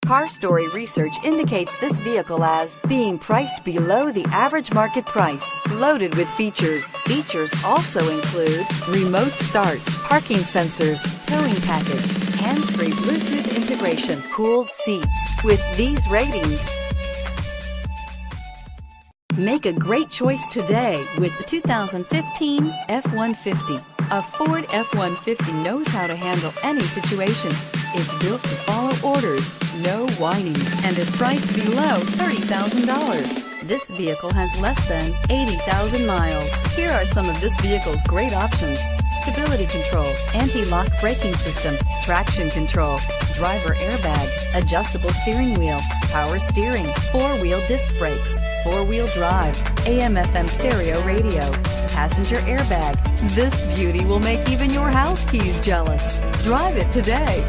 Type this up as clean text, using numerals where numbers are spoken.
Car Story research indicates this vehicle as being priced below the average market price. Loaded with features. Features also include remote start, parking sensors, towing package, hands-free Bluetooth integration, cooled seats. With these ratings, make a great choice today with the 2015 F-150. A Ford F-150 knows how to handle any situation. It's built to follow orders, no whining, and is priced below $30,000. This vehicle has less than 80,000 miles. Here are some of this vehicle's great options: stability control, anti-lock braking system, traction control, driver airbag, adjustable steering wheel, power steering, four-wheel disc brakes, four-wheel drive, AM/FM stereo radio, passenger airbag. This beauty will make even your house keys jealous. Drive it today.